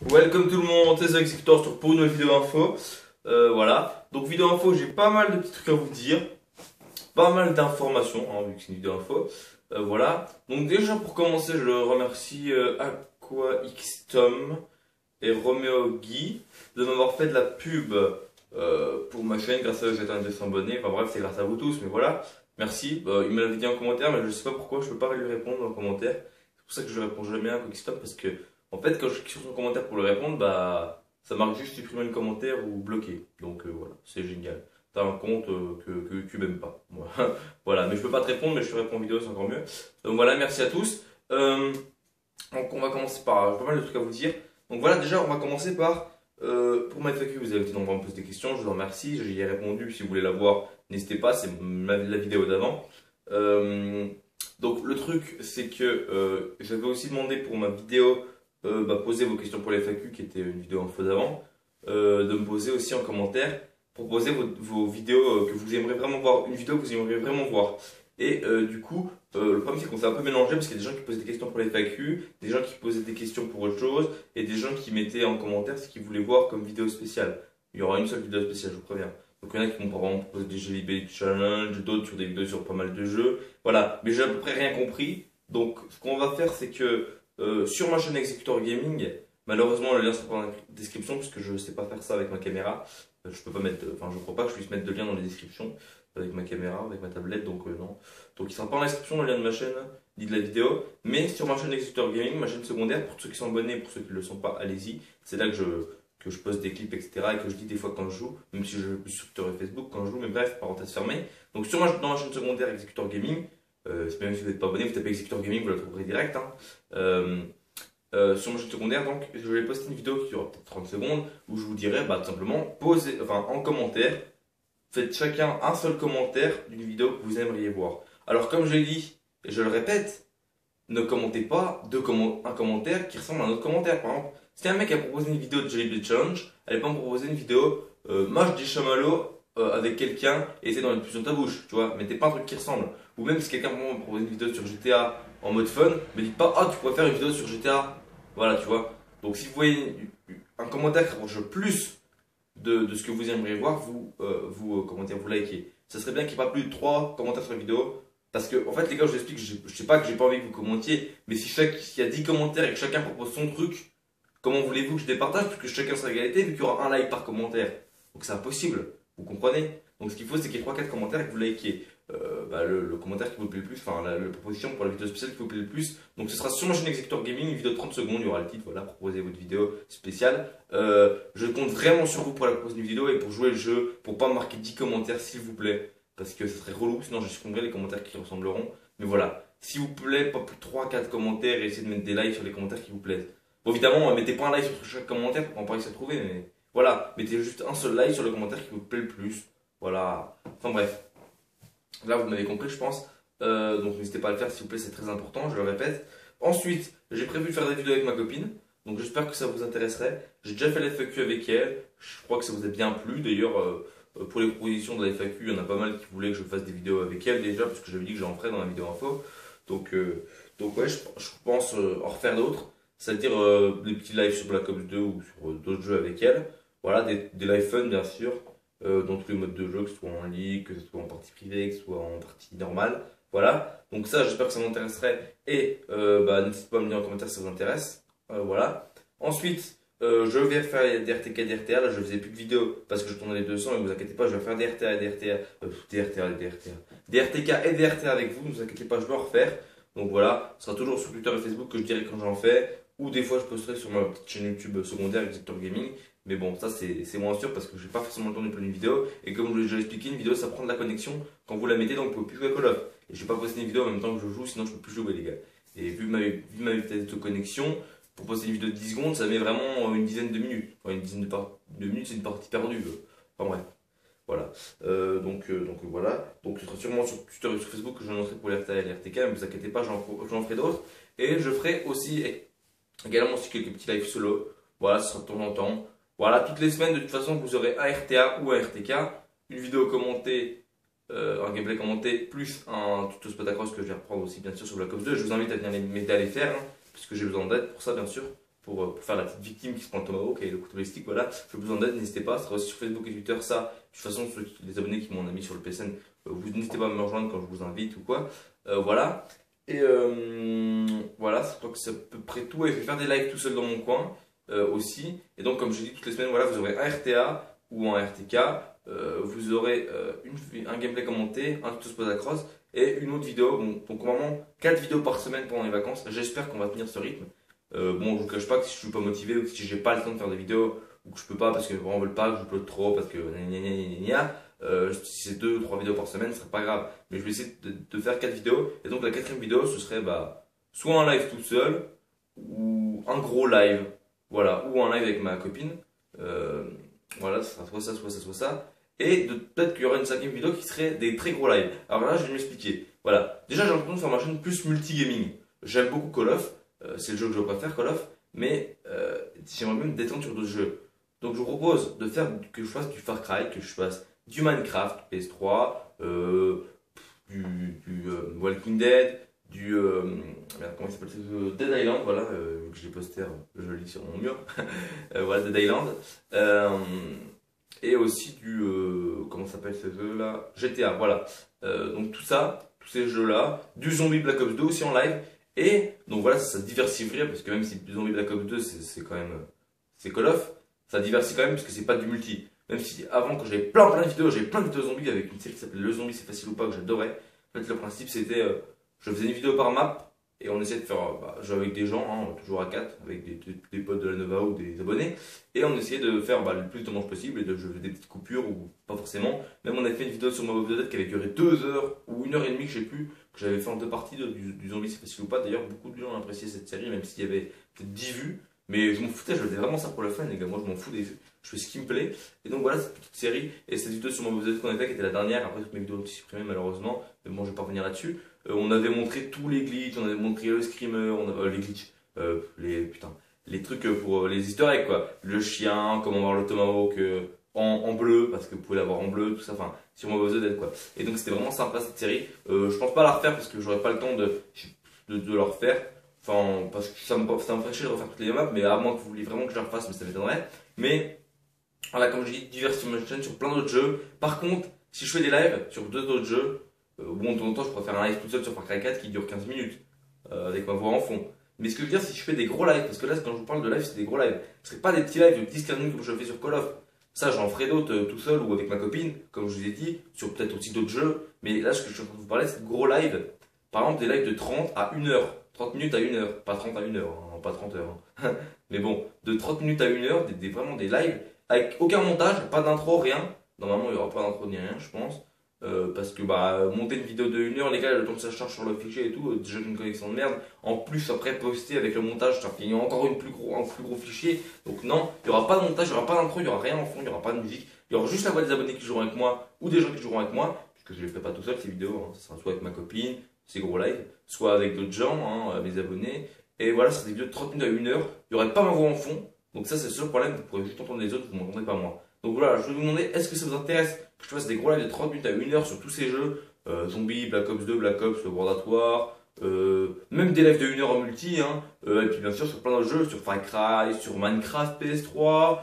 Welcome tout le monde, c'est The Executor pour une nouvelle vidéo info. Voilà, donc vidéo info, j'ai pas mal de petits trucs à vous dire, pas mal d'informations, hein, vu que c'est une vidéo info. Voilà, donc déjà pour commencer, je remercie AquaXtom et Romeo Guy de m'avoir fait de la pub pour ma chaîne. Grâce à eux, j'ai atteint 200 abonnés. Enfin bref, c'est grâce à vous tous, mais voilà, merci. Il me l'avait dit en commentaire, mais je sais pas pourquoi je peux pas lui répondre en commentaire. C'est pour ça que je réponds jamais à AquaXtom parce que. En fait, quand je clique sur son commentaire pour le répondre, bah, ça marque juste supprimer le commentaire ou bloquer. Donc voilà, c'est génial. T'as un compte que YouTube aime pas. Voilà. Voilà, mais je peux pas te répondre, mais je te réponds en vidéo, c'est encore mieux. Donc voilà, merci à tous. Donc on va commencer par, j'ai pas mal de trucs à vous dire. Donc voilà, déjà, on va commencer par, pour ma FAQ, vous avez été nombreux à me poser des questions, je vous en remercie, j'y ai répondu. Si vous voulez la voir, n'hésitez pas, c'est la vidéo d'avant. Donc le truc, c'est que j'avais aussi demandé pour ma vidéo poser vos questions pour les FAQ, qui était une vidéo info d'avant, de me poser aussi en commentaire, proposer vos vidéos que vous aimeriez vraiment voir, une vidéo que vous aimeriez vraiment voir. Et du coup, le problème c'est qu'on s'est un peu mélangé parce qu'il y a des gens qui posaient des questions pour les FAQ, des gens qui posaient des questions pour autre chose, et des gens qui mettaient en commentaire ce qu'ils voulaient voir comme vidéo spéciale. Il y aura une seule vidéo spéciale, je vous préviens. Donc il y en a qui m'ont vraiment proposé des JLB Challenge, d'autres sur des vidéos sur pas mal de jeux. Voilà, mais j'ai à peu près rien compris. Donc ce qu'on va faire, c'est que sur ma chaîne Executor Gaming, malheureusement le lien sera pas dans la description puisque je sais pas faire ça avec ma caméra. Je peux pas mettre, enfin je crois pas que je puisse mettre de lien dans les descriptions avec ma caméra, avec ma tablette, donc non. Donc il sera pas en description le lien de ma chaîne ni de la vidéo, mais sur ma chaîne Executor Gaming, ma chaîne secondaire, pour ceux qui sont abonnés, pour ceux qui ne le sont pas, allez-y. C'est là que je poste des clips, etc. et que je dis des fois quand je joue, même si je joue plus sur Twitter et Facebook quand je joue, mais bref, parenthèse fermée. Donc dans ma chaîne secondaire Executor Gaming, même si vous n'êtes pas abonné, vous tapez Executor Gaming, vous la trouverez direct. Hein. Sur ma chaîne secondaire, donc je vais poster une vidéo qui dure peut-être 30 secondes où je vous dirai tout simplement en commentaire, faites chacun un seul commentaire d'une vidéo que vous aimeriez voir. Alors comme je l'ai dit, et je le répète, ne commentez pas un commentaire qui ressemble à un autre commentaire. Par exemple, si un mec a proposé une vidéo de Jelly Challenge, elle va me proposer une vidéo mâche des chamallows avec quelqu'un et essaie d'en mettre plus dans ta bouche, tu vois. Mettez pas un truc qui ressemble. Ou même si quelqu'un me propose une vidéo sur GTA en mode fun, me dites pas, ah, tu pourrais faire une vidéo sur GTA. Voilà, tu vois. Donc si vous voyez un commentaire qui rapproche plus de ce que vous aimeriez voir, comment dire, vous likez. Ça serait bien qu'il n'y ait pas plus de 3 commentaires sur la vidéo. Parce que, en fait, les gars, je vous explique, je sais pas que j'ai pas envie que vous commentiez, mais s'il y a 10 commentaires et que chacun propose son truc, comment voulez-vous que je départage? Puisque chacun sera à égalité, vu qu'il y aura un like par commentaire. Donc c'est impossible, vous comprenez? Donc ce qu'il faut, c'est qu'il y ait 3-4 commentaires et que vous likiez le commentaire qui vous plaît le plus, enfin la proposition pour la vidéo spéciale qui vous plaît le plus. Donc ce sera sur ma chaîne Executor Gaming, une vidéo de 30 secondes, il y aura le titre, voilà, proposer votre vidéo spéciale. Je compte vraiment sur vous pour la proposer une vidéo et pour jouer le jeu, pour pas marquer 10 commentaires s'il vous plaît. Parce que ce serait relou, sinon je supprimerai les commentaires qui ressembleront. Mais voilà, s'il vous plaît, pas plus de 3-4 commentaires et essayez de mettre des likes sur les commentaires qui vous plaisent. Bon, évidemment, mettez pas un like sur chaque commentaire pour qu'on puisse se trouver, mais voilà, mettez juste un seul like sur le commentaire qui vous plaît le plus. Voilà, enfin bref. Là, vous m'avez compris, je pense. Donc n'hésitez pas à le faire, s'il vous plaît, c'est très important, je le répète. Ensuite, j'ai prévu de faire des vidéos avec ma copine. Donc j'espère que ça vous intéresserait. J'ai déjà fait la FAQ avec elle. Je crois que ça vous a bien plu. D'ailleurs, pour les propositions de la FAQ, il y en a pas mal qui voulaient que je fasse des vidéos avec elle déjà, parce que j'avais dit que j'en ferais dans la vidéo info. Donc ouais, je pense en refaire d'autres. C'est-à-dire des petits lives sur Black Ops 2 ou sur d'autres jeux avec elle. Voilà, des lives fun bien sûr, dans tous les modes de jeu, que ce soit en ligue, que ce soit en partie privée, que ce soit en partie normale. Voilà, donc ça j'espère que ça m'intéresserait et n'hésitez pas à me dire en commentaire si ça vous intéresse. Voilà. Ensuite, je vais faire des RTK et des RTA. Là, je faisais plus de vidéos parce que je tournais les 200, mais ne vous inquiétez pas, je vais faire des RTA et des RTA. Des RTA et des RTA. Des RTK et des RTA avec vous, ne vous inquiétez pas, je vais en refaire. Donc voilà, ce sera toujours sur Twitter et Facebook que je dirai quand j'en fais. Ou des fois, je posterai sur ma petite chaîne YouTube secondaire, Executor Gaming. Mais bon, ça c'est moins sûr parce que j'ai pas forcément le temps de faire une vidéo. Et comme je l'ai déjà expliqué, une vidéo ça prend de la connexion quand vous la mettez, donc vous pouvez plus jouer à Call of. Et je vais pas poster une vidéo en même temps que je joue, sinon je peux plus jouer, les gars. Et vu ma vitesse de connexion, pour poster une vidéo de 10 secondes, ça met vraiment une dizaine de minutes. Enfin, une dizaine de minutes, c'est une partie perdue. Enfin bref. Voilà. Donc voilà. Donc ce sera sûrement sur Twitter et sur Facebook que j'en ferai pour les RTA et les RTK, mais ne vous inquiétez pas, j'en ferai d'autres. Et je ferai aussi également aussi quelques petits lives solo. Voilà, ce sera de temps en temps. Voilà, toutes les semaines, de toute façon, vous aurez un RTA ou un RTK, une vidéo commentée, un gameplay commenté, plus un tuto Spotacross que je vais reprendre aussi, bien sûr, sur Black Ops 2. Je vous invite à venir m'aider à les faire, hein, puisque j'ai besoin d'aide pour ça, bien sûr. pour faire la petite victime qui se prend le tomahawk et le couteau ballistique, voilà, j'ai besoin d'aide, n'hésitez pas, ça sera aussi sur Facebook et Twitter, ça, de toute façon, les abonnés qui m'ont mis sur le PSN, vous n'hésitez pas à me rejoindre quand je vous invite ou quoi, voilà, et voilà, je crois que c'est à peu près tout, et je vais faire des lives tout seul dans mon coin, aussi, et donc comme je dis toutes les semaines, voilà, vous aurez un RTA ou un RTK, vous aurez un gameplay commenté, un tuto Spot Cross, et une autre vidéo, bon, donc normalement 4 vidéos par semaine pendant les vacances, j'espère qu'on va tenir ce rythme. Bon, je vous cache pas que si je suis pas motivé ou que si j'ai pas le temps de faire des vidéos ou que je peux pas parce que vraiment veulent pas, que je upload trop parce que si c'est 2 ou 3 vidéos par semaine, ce serait pas grave. Mais je vais essayer de faire 4 vidéos et donc la quatrième vidéo ce serait soit un live tout seul ou un gros live, voilà, ou un live avec ma copine. Voilà, ce sera soit ça, soit ça, soit ça. Et peut-être qu'il y aura une cinquième vidéo qui serait des très gros lives. Alors là, je vais m'expliquer. Voilà, déjà j'ai l'impression de faire ma chaîne plus multi-gaming. J'aime beaucoup Call of. C'est le jeu que je préfère, Call of, mais j'aimerais même me détendre sur d'autres jeux. Donc je vous propose que je fasse du Far Cry, que je fasse du Minecraft, PS3, du Walking Dead, merde, comment il s'appelle ce jeu, Dead Island, voilà, que j'ai poster, je lis sur mon mur, voilà, Dead Island, et aussi comment s'appelle ce jeu là, GTA, voilà, donc tout ça, tous ces jeux là, du Zombie Black Ops 2 aussi en live. Et donc voilà, ça diversifierait parce que même si Zombie Black Ops 2 c'est quand même c'est Call of, ça diversifie quand même parce que c'est pas du multi. Même si avant quand j'avais plein de vidéos, j'avais plein de vidéos zombies avec une série qui s'appelait Le Zombie c'est facile ou pas que j'adorais. En fait le principe c'était je faisais une vidéo par map et on essayait de faire jouer avec des gens, hein, toujours à 4 avec des potes de la Nova ou des abonnés et on essayait de faire le plus de manches possible et je faisais des petites coupures ou pas forcément. Même on avait fait une vidéo sur Mob of the Dead qui avait duré 2 heures ou 1 heure et demie, je sais plus, que j'avais fait en 2 parties du Zombie c'est facile ou pas. D'ailleurs beaucoup de gens ont apprécié cette série même s'il y avait peut-être 10 vues. Mais je m'en foutais, je faisais vraiment ça pour le fun, les gars. Moi, je m'en fous des vues. Je fais ce qui me plaît. Et donc voilà, cette petite série. Et cette vidéo sur mon Dead qu'on a fait, qui était la dernière. Après, toutes mes vidéos ont été supprimées, malheureusement. Mais bon, je vais pas revenir là-dessus. On avait montré tous les glitches, on avait montré le screamer, les glitches. Les trucs pour les easter eggs, quoi. Le chien, comment voir le tomahawk en bleu, parce que vous pouvez l'avoir en bleu, tout ça. Enfin, sur mon Dead, quoi. Et donc, c'était vraiment sympa cette série. Je pense pas la refaire parce que j'aurais pas le temps de la refaire. Enfin, parce que ça me ferait chier de refaire toutes les maps, mais à moins que vous vouliez vraiment que je la refasse, mais ça m'étonnerait. Mais, voilà, comme je dis, diversifier ma chaîne sur plein d'autres jeux. Par contre, si je fais des lives sur 2 autres jeux, bon, de temps en temps, je pourrais faire un live tout seul sur Far Cry 4 qui dure 15 minutes, avec ma voix en fond. Mais ce que je veux dire, si je fais des gros lives, parce que là, quand je vous parle de live, c'est des gros lives. Ce serait pas des petits lives de 10-15 minutes comme je fais sur Call of. Ça, j'en ferai d'autres tout seul ou avec ma copine, comme je vous ai dit, sur peut-être aussi d'autres jeux. Mais là, ce que je suis en train de vous parler, c'est de gros lives. Par exemple, des lives de 30 à 1 heure. 30 minutes à 1 heure, pas 30 à 1 heure, hein, pas 30 heures. Hein. Mais bon, de 30 minutes à 1 heure, vraiment des lives avec aucun montage, pas d'intro, rien. Normalement, il n'y aura pas d'intro ni rien, je pense. Parce que monter une vidéo de 1 heure, les gars, le temps que ça charge sur le fichier et tout, déjà une connexion de merde. En plus, après, poster avec le montage, ça fait encore un plus gros fichier. Donc, non, il n'y aura pas de montage, il n'y aura pas d'intro, il n'y aura rien en fond, il n'y aura pas de musique. Il y aura juste la voix des abonnés qui joueront avec moi ou des gens qui joueront avec moi. Puisque je ne les fais pas tout seul, ces vidéos. Hein. Ça sera soit avec ma copine, ces gros lives, soit avec d'autres gens, hein, mes abonnés. Et voilà, c'est des vidéos de 30 minutes à 1 heure. Il n'y aurait pas ma voix en fond. Donc ça, c'est le seul problème. Vous pourrez juste entendre les autres, vous ne m'entendrez pas moi. Donc voilà, je vais vous demander, est-ce que ça vous intéresse que je fasse des gros lives de 30 minutes à 1 heure sur tous ces jeux, Zombie, Black Ops 2, Black Ops, World at War, même des lives de 1 heure en multi, hein, et puis bien sûr sur plein d'autres jeux, sur Far Cry, sur Minecraft PS3,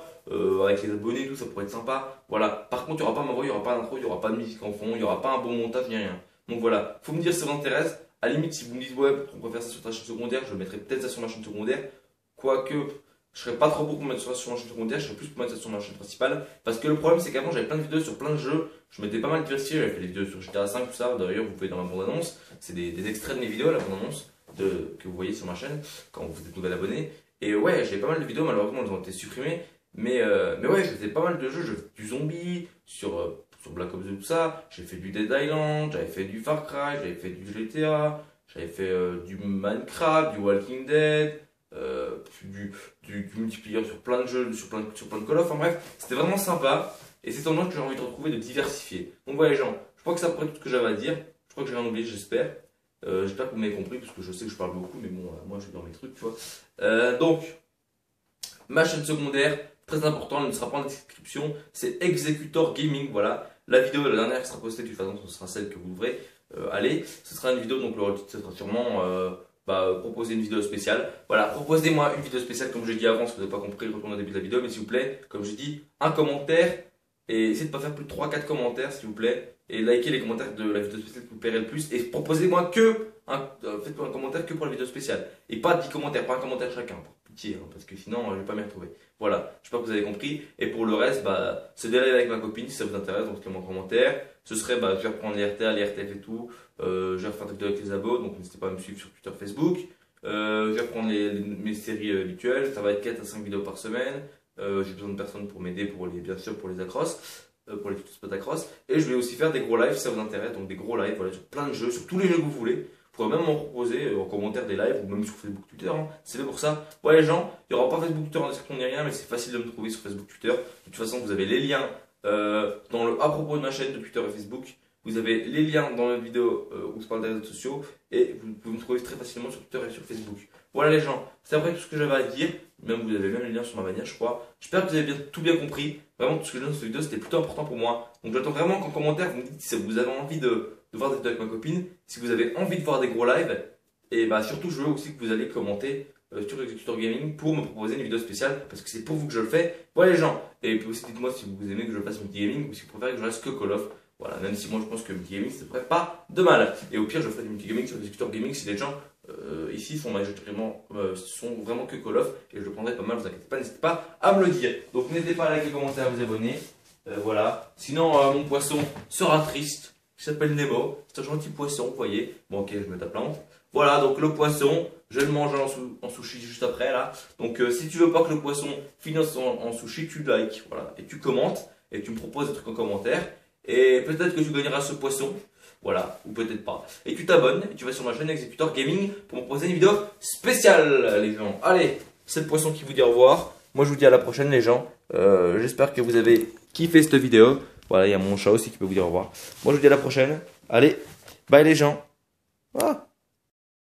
avec les abonnés et tout, ça pourrait être sympa. Voilà, par contre, il n'y aura pas ma voix, il n'y aura pas d'intro, il n'y aura pas de musique en fond, il n'y aura pas un bon montage, ni rien. Donc voilà, faut me dire si ça vous intéresse. À la limite, si vous me dites, ouais, on peut faire ça sur ta chaîne secondaire, je mettrai peut-être ça sur ma chaîne secondaire. Quoique, je serais pas trop pour mettre ça sur ma chaîne secondaire, je serais plus pour mettre ça sur ma chaîne principale. Parce que le problème, c'est qu'avant, j'avais plein de vidéos sur plein de jeux. Je m'étais pas mal diversifié, j'avais fait des vidéos sur GTA 5, tout ça. D'ailleurs, vous pouvez dans ma bande-annonce. C'est des extraits de mes vidéos, la bande-annonce que vous voyez sur ma chaîne quand vous êtes nouvel abonné. Et ouais, j'ai pas mal de vidéos, malheureusement, elles ont été supprimées. Mais ouais, je faisais pas mal de jeux, je faisais du zombie, sur Black Ops 2, tout ça. J'ai fait du Dead Island, j'avais fait du Far Cry, j'avais fait du GTA, j'avais fait du Minecraft, du Walking Dead, du multiplayer sur plein de jeux, sur plein de Call of. Enfin bref, c'était vraiment sympa. Et c'est en moi que j'ai envie de retrouver, de diversifier. Donc voilà les gens, je crois que c'est à peu près tout ce que j'avais à dire. Je crois que j'ai rien oublié, j'espère. J'espère que vous m'avez compris, parce que je sais que je parle beaucoup, mais bon, moi je suis dans mes trucs, tu vois. Donc, ma chaîne secondaire, très important, elle ne sera pas en description, c'est Executor Gaming, voilà. La vidéo, la dernière qui sera postée, de toute façon, ce sera celle que vous devrez aller. Ce sera une vidéo, donc le titre, ce sera sûrement proposer une vidéo spéciale. Voilà, proposez-moi une vidéo spéciale comme j'ai dit avant, si vous n'avez pas compris, retournez au début de la vidéo, mais s'il vous plaît, comme j'ai dit, un commentaire et essayez de pas faire plus de 3-4 commentaires s'il vous plaît et likez les commentaires de la vidéo spéciale qui vous plairait le plus et proposez-moi faites-moi un commentaire que pour la vidéo spéciale et pas 10 commentaires, pas un commentaire chacun. Pitié, hein, parce que sinon je vais pas m'y retrouver. Voilà, j'espère que vous avez compris. Et pour le reste, c'est des lives avec ma copine si ça vous intéresse, donc mettez-moi en commentaire. Ce serait, je vais reprendre les RTA, les RTF et tout. Je vais refaire des vidéos avec les abos, donc n'hésitez pas à me suivre sur Twitter, Facebook. Je vais reprendre mes séries habituelles. Ça va être 4 à 5 vidéos par semaine. J'ai besoin de personnes pour m'aider, bien sûr pour les accros, pour les tutos spot accros. Et je vais aussi faire des gros lives si ça vous intéresse, donc des gros lives voilà, sur plein de jeux, sur tous les jeux que vous voulez. Vous pouvez même m'en proposer en commentaire des lives ou même sur Facebook, Twitter. Hein. C'est fait pour ça. Ouais, les gens, il n'y aura pas Facebook, Twitter en description ni rien, mais c'est facile de me trouver sur Facebook, Twitter. De toute façon, vous avez les liens à propos de ma chaîne de Twitter et Facebook. Vous avez les liens dans la vidéo où je parle des réseaux sociaux et vous pouvez me trouver très facilement sur Twitter et sur Facebook. Voilà les gens, c'est après tout ce que j'avais à dire. Même vous avez même les liens sur ma bannière, je crois. J'espère que vous avez tout bien compris. Vraiment, tout ce que je dis dans cette vidéo, c'était plutôt important pour moi. Donc j'attends vraiment qu'en commentaire, vous me dites si vous avez envie de voir des vidéos avec ma copine, si vous avez envie de voir des gros lives. Et surtout, je veux aussi que vous allez commenter sur Executor Gaming pour me proposer une vidéo spéciale parce que c'est pour vous que je le fais. Voilà les gens. Et puis aussi, dites-moi si vous aimez que je fasse multi-gaming ou si vous préférez que je reste que Call of. Voilà, même si moi je pense que multi-gaming ça ferait pas de mal. Et au pire, je ferai du multi-gaming sur Executor Gaming si les gens ici sont vraiment que Call of et je le prendrai pas mal, vous inquiétez pas, n'hésitez pas à me le dire. Donc n'hésitez pas à liker, commenter, à vous abonner. Voilà. Sinon, mon poisson sera triste. Il s'appelle Nemo. C'est un gentil poisson, vous voyez. Bon, ok, je mets ta plante. Voilà, donc le poisson, je vais le manger en sushi juste après là. Donc si tu veux pas que le poisson finisse en sushi, tu likes, voilà, et tu commentes et tu me proposes des trucs en commentaire. Et peut-être que tu gagneras ce poisson. Voilà, ou peut-être pas. Et tu t'abonnes et tu vas sur ma chaîne Executor Gaming pour me proposer une vidéo spéciale, les gens. Allez, c'est le poisson qui vous dit au revoir. Moi, je vous dis à la prochaine, les gens. J'espère que vous avez kiffé cette vidéo. Voilà, il y a mon chat aussi qui peut vous dire au revoir. Moi, je vous dis à la prochaine. Allez, bye les gens. Ah.